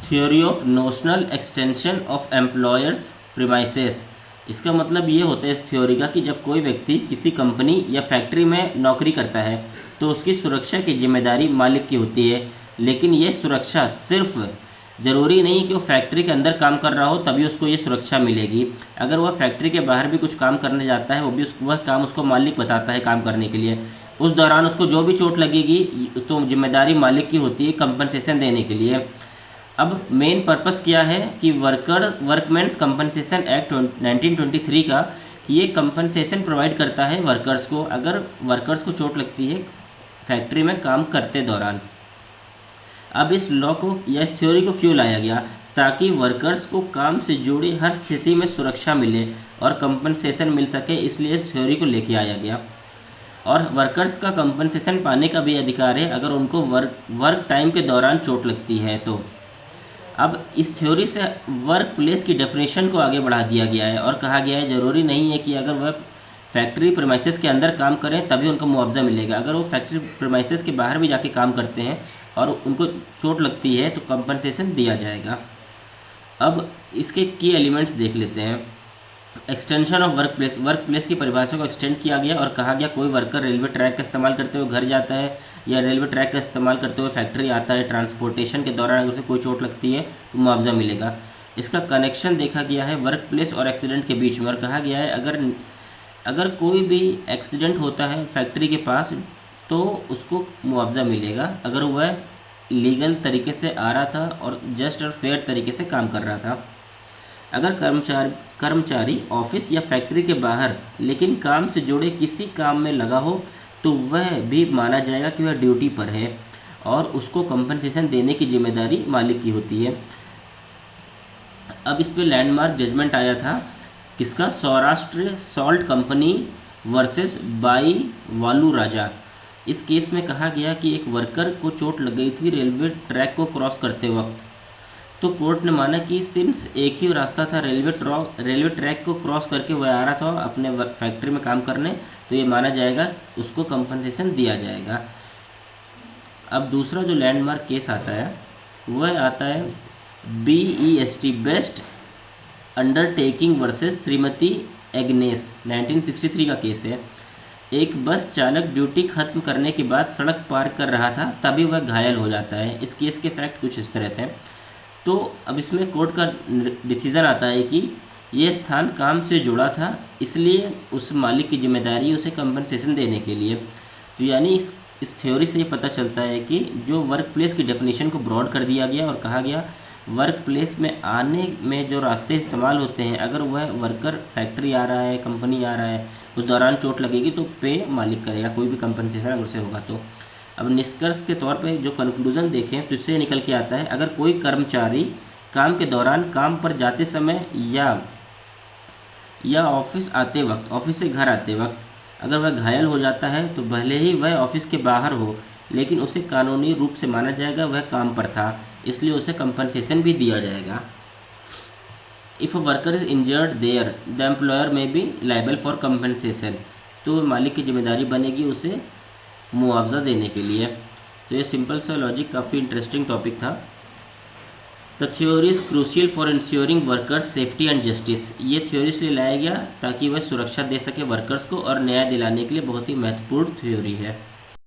Theory of notional extension of employers premises. इसका मतलब ये होता है इस थ्योरी का कि जब कोई व्यक्ति किसी कंपनी या फैक्ट्री में नौकरी करता है तो उसकी सुरक्षा की जिम्मेदारी मालिक की होती है, लेकिन ये सुरक्षा सिर्फ ज़रूरी नहीं कि वो फैक्ट्री के अंदर काम कर रहा हो तभी उसको ये सुरक्षा मिलेगी। अगर वह फैक्ट्री के बाहर भी कुछ काम करने जाता है, वह काम उसको मालिक बताता है काम करने के लिए, उस दौरान उसको जो भी चोट लगेगी तो जिम्मेदारी मालिक की होती है कंपनसेशन देने के लिए। अब मेन पर्पस क्या है कि वर्कमेंस कंपनसेशन एक्ट 1923 का, कि ये कंपनसेशन प्रोवाइड करता है वर्कर्स को अगर वर्कर्स को चोट लगती है फैक्ट्री में काम करते दौरान। अब इस लॉ को या इस थ्योरी को क्यों लाया गया? ताकि वर्कर्स को काम से जुड़ी हर स्थिति में सुरक्षा मिले और कंपनसेशन मिल सके, इसलिए इस थ्योरी को लेके आया गया। और वर्कर्स का कंपनसेशन पाने का भी अधिकार है अगर उनको वर्क टाइम के दौरान चोट लगती है तो। अब इस थ्योरी से वर्क प्लेस की डेफिनेशन को आगे बढ़ा दिया गया है और कहा गया है ज़रूरी नहीं है कि अगर वह फैक्ट्री प्रीमाइसेस के अंदर काम करें तभी उनको मुआवजा मिलेगा। अगर वो फैक्ट्री प्रीमाइसेस के बाहर भी जाके काम करते हैं और उनको चोट लगती है तो कंपनसेशन दिया जाएगा। अब इसके की एलिमेंट्स देख लेते हैं। एक्सटेंशन ऑफ वर्क प्लेस की परिभाषा को एक्सटेंड किया गया और कहा गया कोई वर्कर रेलवे ट्रैक का इस्तेमाल करते हुए घर जाता है या रेलवे ट्रैक का इस्तेमाल करते हुए फैक्ट्री आता है, ट्रांसपोर्टेशन के दौरान अगर उसे कोई चोट लगती है तो मुआवजा मिलेगा। इसका कनेक्शन देखा गया है वर्क प्लेस और एक्सीडेंट के बीच में और कहा गया है अगर कोई भी एक्सीडेंट होता है फैक्ट्री के पास तो उसको मुआवजा मिलेगा अगर वह लीगल तरीके से आ रहा था और जस्ट और फेयर तरीके से काम कर रहा था। अगर कर्मचारी ऑफिस या फैक्ट्री के बाहर लेकिन काम से जुड़े किसी काम में लगा हो तो वह भी माना जाएगा कि वह ड्यूटी पर है और उसको कंपनसेशन देने की जिम्मेदारी मालिक की होती है। अब इस पे लैंडमार्क जजमेंट आया था किसका? Saurashtra salt company versus by वालू राजा। इस केस में कहा गया कि एक वर्कर को चोट लग गई थी रेलवे ट्रैक को क्रॉस करते वक्त, तो कोर्ट ने माना कि सिंस एक ही रास्ता था रेलवे ट्रैक को क्रॉस करके वह आ रहा था अपने फैक्ट्री में काम करने, तो ये माना जाएगा उसको कंपनसेशन दिया जाएगा। अब दूसरा जो लैंडमार्क केस आता है वह आता है BEST best undertaking versus Shrimati Agnes, 1963 का केस है। एक बस चालक ड्यूटी खत्म करने के बाद सड़क पार कर रहा था तभी वह घायल हो जाता है। इस केस के फैक्ट कुछ इस तरह थे। तो अब इसमें कोर्ट का डिसीज़न आता है कि यह स्थान काम से जुड़ा था इसलिए उस मालिक की जिम्मेदारी उसे कंपनसेशन देने के लिए। तो यानी इस थ्योरी से ये पता चलता है कि जो वर्क प्लेस की डेफिनेशन को ब्रॉड कर दिया गया और कहा गया वर्क प्लेस में आने में जो रास्ते इस्तेमाल होते हैं अगर वह वर्कर फैक्ट्री आ रहा है, कंपनी आ रहा है, उस दौरान चोट लगेगी तो पे मालिक करेगा, कोई भी कंपनसेशन अगर उसे होगा तो। अब निष्कर्ष के तौर पे जो कंक्लूजन देखें तो इससे निकल के आता है अगर कोई कर्मचारी काम के दौरान काम पर जाते समय या ऑफिस आते वक्त, ऑफिस से घर आते वक्त अगर वह घायल हो जाता है तो भले ही वह ऑफिस के बाहर हो लेकिन उसे कानूनी रूप से माना जाएगा वह काम पर था, इसलिए उसे कंपनसेशन भी दिया जाएगा। If a worker is injured there the employer may be liable for compensation, तो मालिक की जिम्मेदारी बनेगी उसे मुआवजा देने के लिए। तो ये सिंपल सा लॉजिक काफ़ी इंटरेस्टिंग टॉपिक था। The theory is crucial for ensuring workers safety and justice. ये थ्योरी इसलिए लाया गया ताकि वह सुरक्षा दे सके वर्कर्स को और न्याय दिलाने के लिए बहुत ही महत्वपूर्ण थ्योरी है।